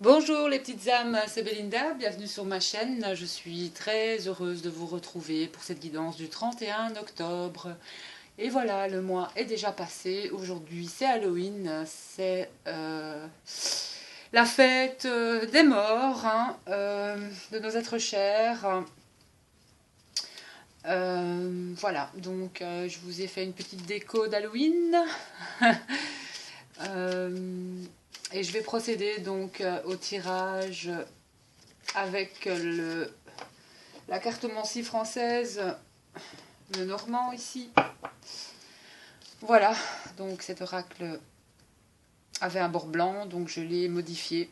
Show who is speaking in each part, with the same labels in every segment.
Speaker 1: Bonjour les petites âmes, c'est Belinda, bienvenue sur ma chaîne. Je suis très heureuse de vous retrouver pour cette guidance du 31 octobre. Et voilà, le mois est déjà passé. Aujourd'hui c'est Halloween, c'est la fête des morts, de nos êtres chers. Voilà, donc je vous ai fait une petite déco d'Halloween. Et je vais procéder donc au tirage avec la cartomancie française, le normand ici. Voilà, donc cet oracle avait un bord blanc, donc je l'ai modifié.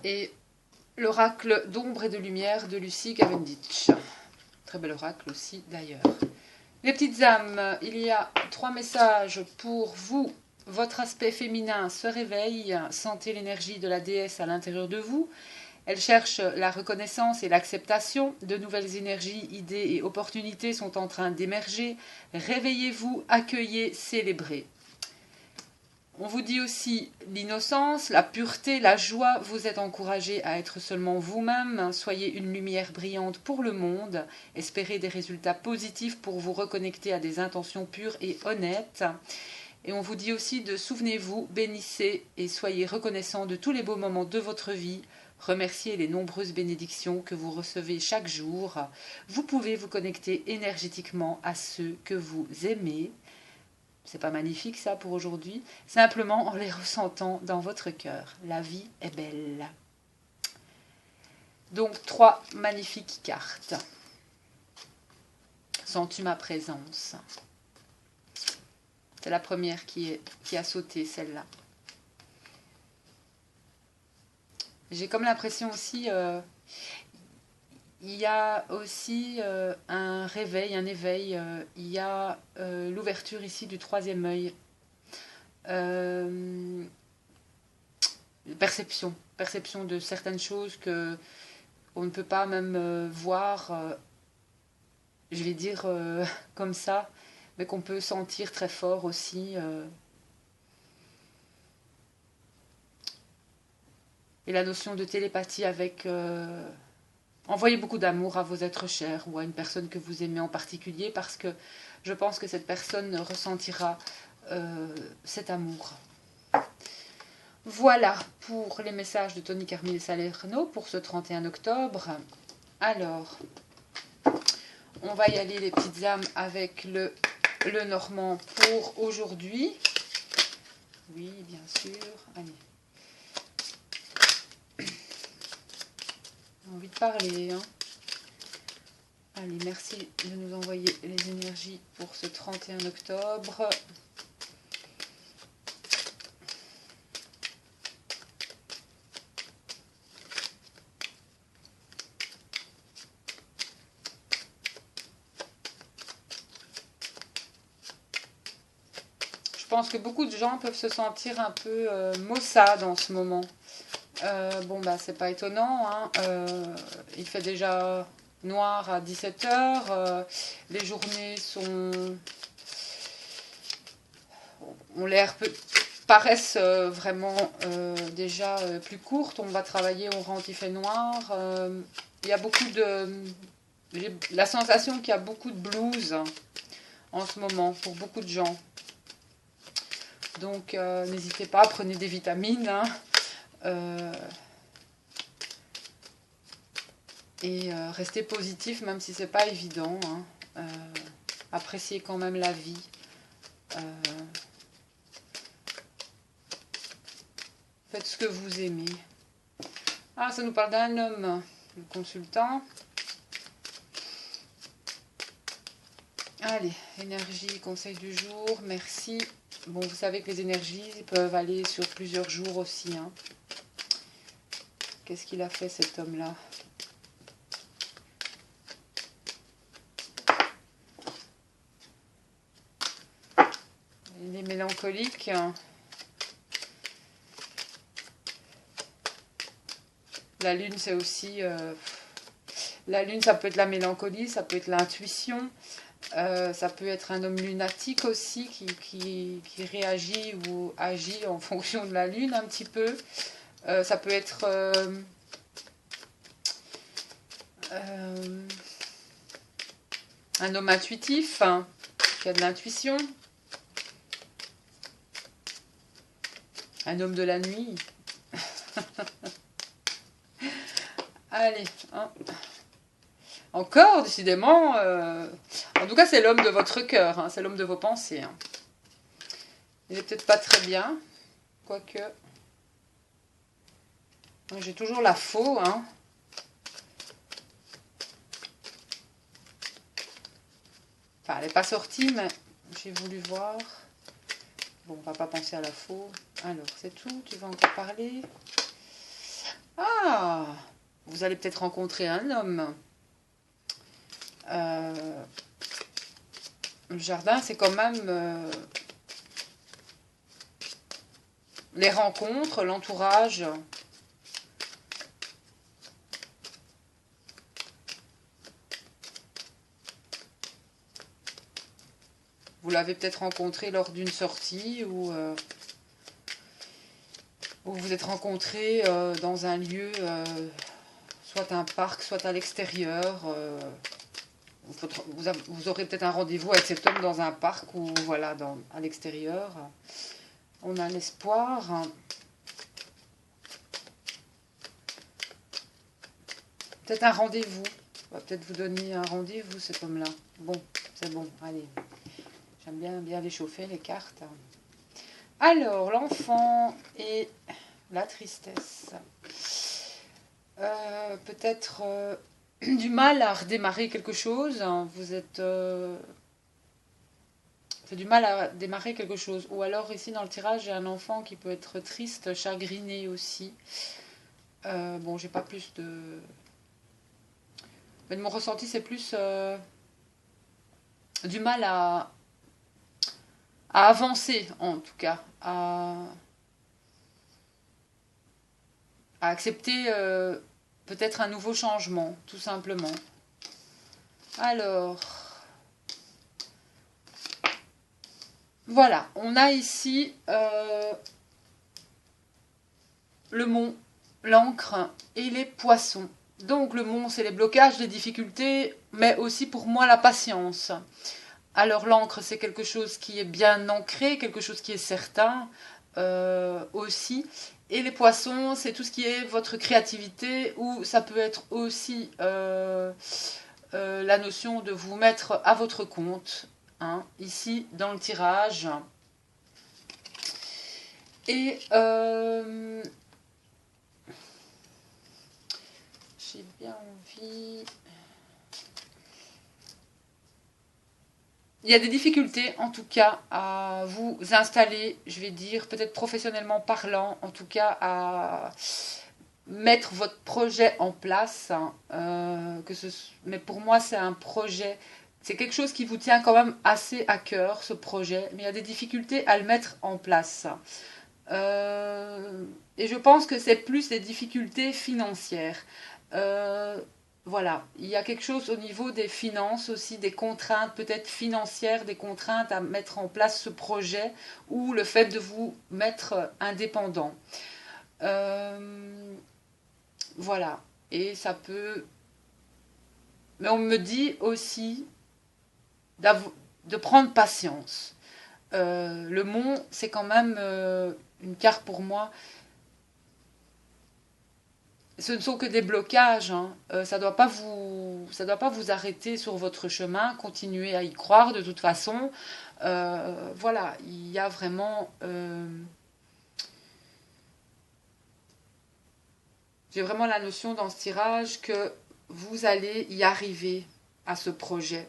Speaker 1: Et l'oracle d'ombre et de lumière de Lucie Cavendish. Très bel oracle aussi d'ailleurs. Les petites âmes, il y a 3 messages pour vous. Votre aspect féminin se réveille, sentez l'énergie de la déesse à l'intérieur de vous. Elle cherche la reconnaissance et l'acceptation. De nouvelles énergies, idées et opportunités sont en train d'émerger. Réveillez-vous, accueillez, célébrez. On vous dit aussi l'innocence, la pureté, la joie. Vous êtes encouragé à être seulement vous-même. Soyez une lumière brillante pour le monde. Espérez des résultats positifs pour vous reconnecter à des intentions pures et honnêtes. Et on vous dit aussi de souvenez-vous, bénissez et soyez reconnaissants de tous les beaux moments de votre vie. Remerciez les nombreuses bénédictions que vous recevez chaque jour. Vous pouvez vous connecter énergétiquement à ceux que vous aimez. C'est pas magnifique ça pour aujourd'hui? Simplement en les ressentant dans votre cœur. La vie est belle. Donc 3 magnifiques cartes. Sens-tu ma présence? C'est la première qui a sauté, celle-là. J'ai comme l'impression aussi, il y a aussi un réveil, un éveil. Il y a l'ouverture ici du 3e œil. Perception de certaines choses que on ne peut pas même voir, je vais dire comme ça, mais qu'on peut sentir très fort aussi. Et la notion de télépathie avec... envoyez beaucoup d'amour à vos êtres chers ou à une personne que vous aimez en particulier parce que je pense que cette personne ressentira cet amour. Voilà pour les messages de Tony Carmine Salerno pour ce 31 octobre. Alors, on va y aller les petites âmes avec le normand pour aujourd'hui. Oui, bien sûr. Allez. J'ai envie de parler. Allez, merci de nous envoyer les énergies pour ce 31 octobre. Je pense que beaucoup de gens peuvent se sentir un peu maussades en ce moment. Bon, bah, c'est pas étonnant. Il fait déjà noir à 17h. Les journées paraissent vraiment déjà plus courtes. On va travailler, on rentre, il fait noir. Il y a beaucoup de... J'ai la sensation qu'il y a beaucoup de blues en ce moment pour beaucoup de gens. Donc n'hésitez pas, prenez des vitamines. Et restez positif même si c'est pas évident. Appréciez quand même la vie. Faites ce que vous aimez. Ah, ça nous parle d'un homme, le consultant. Allez, énergie, conseil du jour, merci. Bon, vous savez que les énergies peuvent aller sur plusieurs jours aussi. Qu'est-ce qu'il a fait cet homme-là? Il est mélancolique. La lune, c'est aussi... la lune, ça peut être la mélancolie, ça peut être l'intuition. Ça peut être un homme lunatique aussi qui réagit ou agit en fonction de la lune un petit peu. Ça peut être un homme intuitif, hein, qui a de l'intuition. Un homme de la nuit. Allez, hein. Encore, décidément. En tout cas, c'est l'homme de votre cœur, hein, c'est l'homme de vos pensées. Hein. Il est peut-être pas très bien, quoique. J'ai toujours la faux, hein. Enfin, elle n'est pas sortie, mais j'ai voulu voir. Bon, on va pas penser à la faux. Alors, c'est tout, tu vas encore parler. Ah, vous allez peut-être rencontrer un homme. Le jardin, c'est quand même les rencontres, l'entourage. Vous l'avez peut-être rencontré lors d'une sortie ou vous vous êtes rencontrés dans un lieu, soit un parc, soit à l'extérieur. Vous aurez peut-être un rendez-vous avec cet homme dans un parc ou voilà, à l'extérieur. On a l'espoir. Peut-être un rendez-vous. On va peut-être vous donner un rendez-vous, cet homme-là. Bon, c'est bon, allez. J'aime bien les chauffer, les cartes. Alors, l'enfant et la tristesse. Peut-être du mal à redémarrer quelque chose. Hein. Vous êtes... du mal à démarrer quelque chose. Ou alors, ici, dans le tirage, j'ai un enfant qui peut être triste, chagriné aussi. Bon, j'ai pas plus de... Mais de mon ressenti, c'est plus du mal à avancer, en tout cas. À accepter peut-être un nouveau changement, tout simplement. Alors, voilà, on a ici le mont, l'encre et les poissons. Donc le mont, c'est les blocages, les difficultés, mais aussi pour moi la patience. Alors l'encre, c'est quelque chose qui est bien ancré, quelque chose qui est certain aussi. Et les poissons, c'est tout ce qui est votre créativité, ou ça peut être aussi la notion de vous mettre à votre compte, hein, ici dans le tirage. Et j'ai bien envie... Il y a des difficultés, en tout cas, à vous installer, je vais dire, peut-être professionnellement parlant, en tout cas, à mettre votre projet en place. Hein, mais pour moi, c'est un projet, c'est quelque chose qui vous tient quand même assez à cœur, ce projet, mais il y a des difficultés à le mettre en place. Et je pense que c'est plus des difficultés financières. Voilà, il y a quelque chose au niveau des finances aussi, des contraintes peut-être financières, des contraintes à mettre en place ce projet ou le fait de vous mettre indépendant. Voilà, et ça peut... Mais on me dit aussi de prendre patience. Le mont, c'est quand même une carte pour moi. Ce ne sont que des blocages, hein. Ça doit pas vous arrêter sur votre chemin. Continuez à y croire de toute façon. Voilà, il y a vraiment... j'ai vraiment la notion dans ce tirage que vous allez y arriver à ce projet.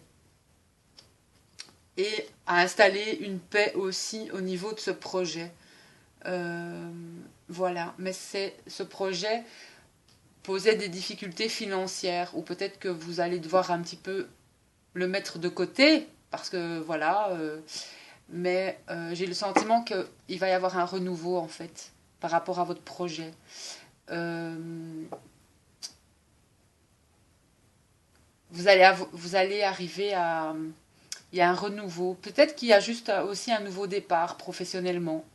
Speaker 1: Et à installer une paix aussi au niveau de ce projet. Voilà, mais c'est ce projet... posait des difficultés financières ou peut-être que vous allez devoir un petit peu le mettre de côté parce que voilà mais j'ai le sentiment qu'il va y avoir un renouveau en fait par rapport à votre projet. Vous allez arriver il y a un renouveau. Peut-être qu'il y a juste aussi un nouveau départ professionnellement.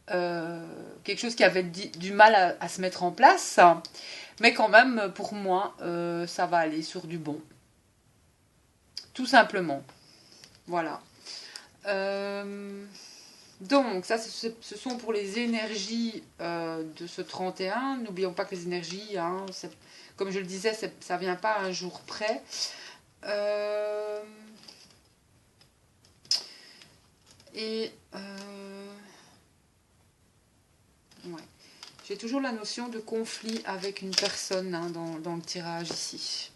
Speaker 1: Quelque chose qui avait du mal à se mettre en place. Mais quand même, pour moi, ça va aller sur du bon. Tout simplement. Voilà. Donc, ça, ce sont pour les énergies de ce 31. N'oublions pas que les énergies, hein, comme je le disais, ça ne vient pas à un jour près. Ouais. J'ai toujours la notion de conflit avec une personne hein, dans le tirage ici.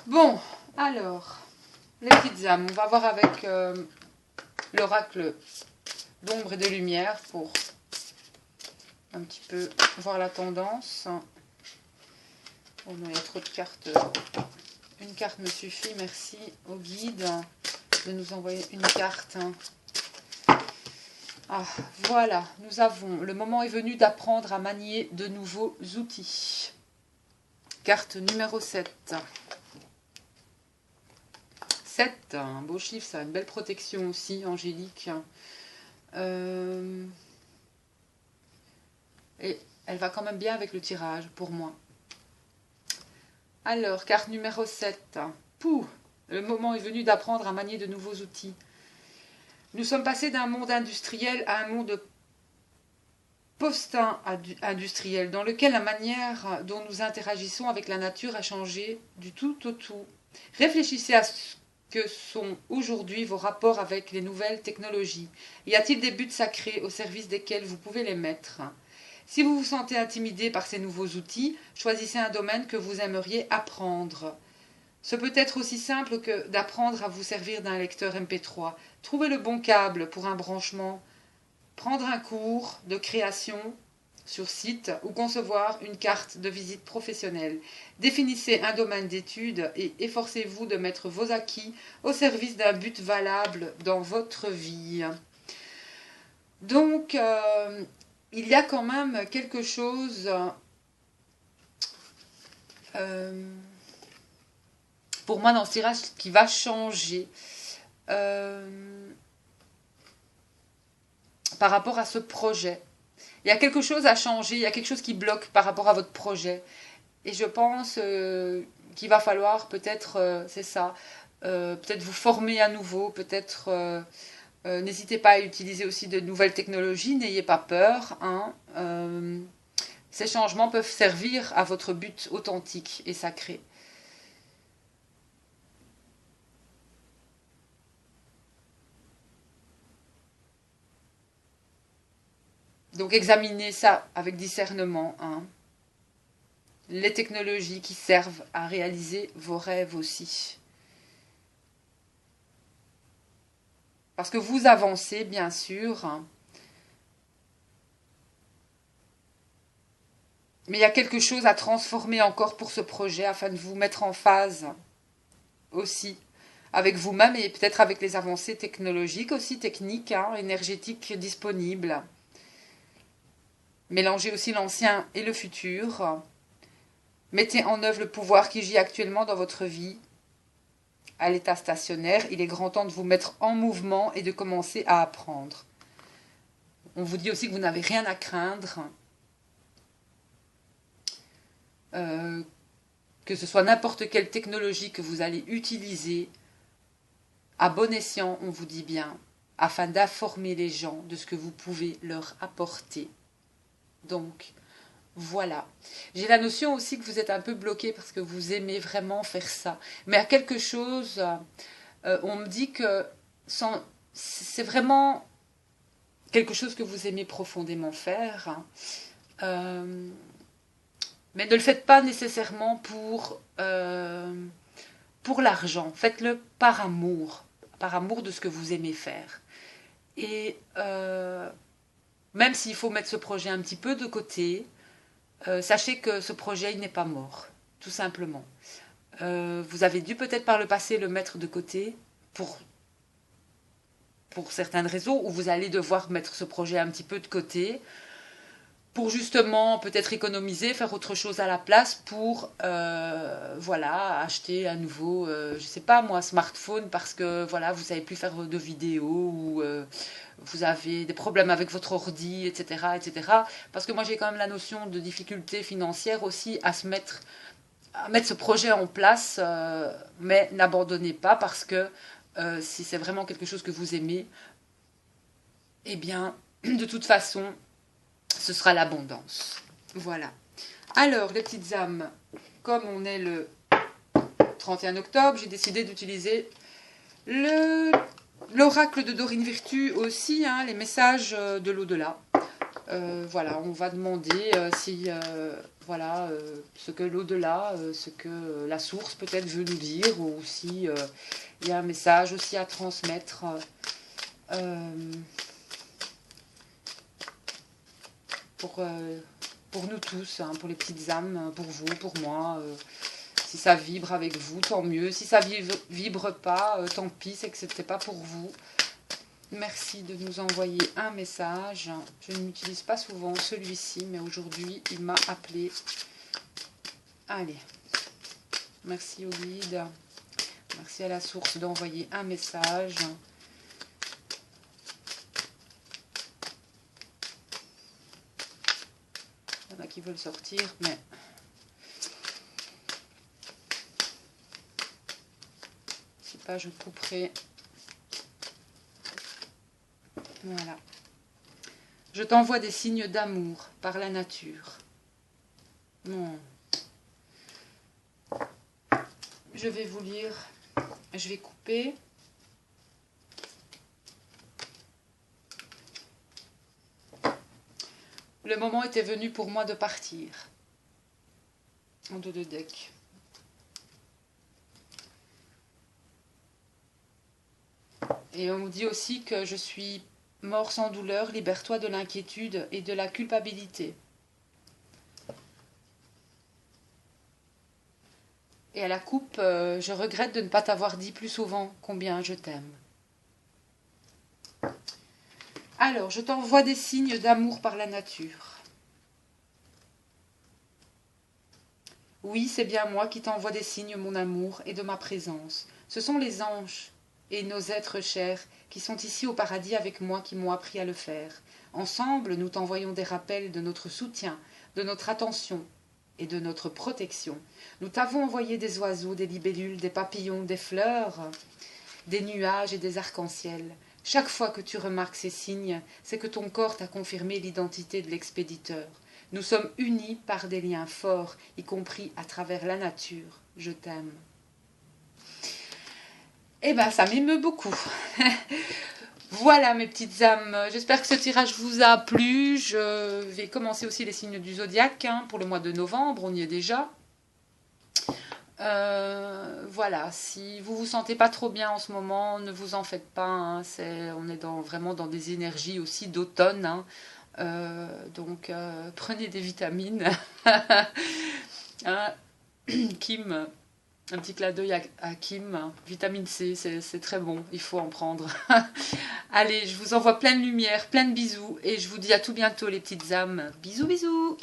Speaker 1: Bon, alors, les petites âmes, on va voir avec l'oracle d'ombre et de lumière pour un petit peu voir la tendance. Oh non, il y a trop de cartes. Une carte me suffit, merci au guide de nous envoyer une carte. Ah, voilà, nous avons, le moment est venu d'apprendre à manier de nouveaux outils. Carte numéro 7. 7, un beau chiffre, ça a une belle protection aussi, angélique. Et elle va quand même bien avec le tirage, pour moi. Alors, carte numéro 7. Pouh, le moment est venu d'apprendre à manier de nouveaux outils. Nous sommes passés d'un monde industriel à un monde post-industriel, dans lequel la manière dont nous interagissons avec la nature a changé du tout au tout. Réfléchissez à ce que sont aujourd'hui vos rapports avec les nouvelles technologies. Y a-t-il des buts sacrés au service desquels vous pouvez les mettre ? Si vous vous sentez intimidé par ces nouveaux outils, choisissez un domaine que vous aimeriez apprendre. Ce peut être aussi simple que d'apprendre à vous servir d'un lecteur MP3, trouver le bon câble pour un branchement, prendre un cours de création sur site ou concevoir une carte de visite professionnelle. Définissez un domaine d'études et efforcez-vous de mettre vos acquis au service d'un but valable dans votre vie. Donc, il y a quand même quelque chose pour moi dans ce tirage qui va changer par rapport à ce projet. Il y a quelque chose à changer, il y a quelque chose qui bloque par rapport à votre projet. Et je pense qu'il va falloir peut-être, c'est ça, peut-être vous former à nouveau, peut-être n'hésitez pas à utiliser aussi de nouvelles technologies, n'ayez pas peur. Hein, ces changements peuvent servir à votre but authentique et sacré. Donc examinez ça avec discernement. Hein. Les technologies qui servent à réaliser vos rêves aussi. Parce que vous avancez, bien sûr. Hein. Mais il y a quelque chose à transformer encore pour ce projet afin de vous mettre en phase aussi avec vous-même et peut-être avec les avancées technologiques aussi, techniques, hein, énergétiques disponibles. Mélangez aussi l'ancien et le futur. Mettez en œuvre le pouvoir qui gît actuellement dans votre vie. À l'état stationnaire, il est grand temps de vous mettre en mouvement et de commencer à apprendre. On vous dit aussi que vous n'avez rien à craindre. Que ce soit n'importe quelle technologie que vous allez utiliser, à bon escient, on vous dit bien, afin d'informer les gens de ce que vous pouvez leur apporter. Donc, voilà. J'ai la notion aussi que vous êtes un peu bloqué parce que vous aimez vraiment faire ça. Mais à quelque chose, on me dit que c'est vraiment quelque chose que vous aimez profondément faire. Mais ne le faites pas nécessairement pour l'argent. Faites-le par amour de ce que vous aimez faire. Et même s'il faut mettre ce projet un petit peu de côté, sachez que ce projet il n'est pas mort, tout simplement. Vous avez dû peut-être par le passé le mettre de côté pour certaines raisons, où vous allez devoir mettre ce projet un petit peu de côté. pour justement peut-être économiser, faire autre chose à la place pour voilà, acheter un nouveau, je sais pas moi, smartphone parce que voilà, vous savez plus faire de vidéos ou vous avez des problèmes avec votre ordi, etc., etc. Parce que moi j'ai quand même la notion de difficulté financière aussi à mettre ce projet en place, mais n'abandonnez pas parce que si c'est vraiment quelque chose que vous aimez, eh bien, de toute façon, ce sera l'abondance. Voilà. Alors, les petites âmes, comme on est le 31 octobre, j'ai décidé d'utiliser l'oracle de Dorine Virtue aussi, hein, les messages de l'au-delà. Voilà, on va demander si voilà ce que l'au-delà, ce que la source peut-être veut nous dire, ou si il y a un message aussi à transmettre. Pour nous tous, hein, pour les petites âmes, pour vous, pour moi. Si ça vibre avec vous, tant mieux. Si ça vibre pas, tant pis, c'est que c'était pas pour vous. Merci de nous envoyer un message. Je n'utilise pas souvent celui-ci, mais aujourd'hui, il m'a appelé. Allez. Merci au guide. Merci à la source d'envoyer un message. Il y en a qui veulent sortir, mais... si pas, je couperai. Voilà. Je t'envoie des signes d'amour par la nature. Non. Je vais vous lire. Je vais couper. Le moment était venu pour moi de partir. En dos de deck. Et on me dit aussi que je suis mort sans douleur, libère-toi de l'inquiétude et de la culpabilité. Et à la coupe, je regrette de ne pas t'avoir dit plus souvent combien je t'aime. Alors, je t'envoie des signes d'amour par la nature. Oui, c'est bien moi qui t'envoie des signes, mon amour, et de ma présence. Ce sont les anges et nos êtres chers qui sont ici au paradis avec moi qui m'ont appris à le faire. Ensemble, nous t'envoyons des rappels de notre soutien, de notre attention et de notre protection. Nous t'avons envoyé des oiseaux, des libellules, des papillons, des fleurs, des nuages et des arcs-en-ciel. Chaque fois que tu remarques ces signes, c'est que ton corps t'a confirmé l'identité de l'expéditeur. Nous sommes unis par des liens forts, y compris à travers la nature. Je t'aime. Eh ben, ça m'émeut beaucoup. Voilà mes petites âmes, j'espère que ce tirage vous a plu. Je vais commencer aussi les signes du zodiaque hein, pour le mois de novembre, on y est déjà. Voilà, si vous vous sentez pas trop bien en ce moment, ne vous en faites pas. Hein, on est vraiment dans des énergies aussi d'automne. Hein, donc prenez des vitamines. Hein, Kim, un petit clin d'œil à Kim. Vitamine C, c'est très bon, il faut en prendre. Allez, je vous envoie plein de lumière, plein de bisous. Et je vous dis à tout bientôt les petites âmes. Bisous, bisous.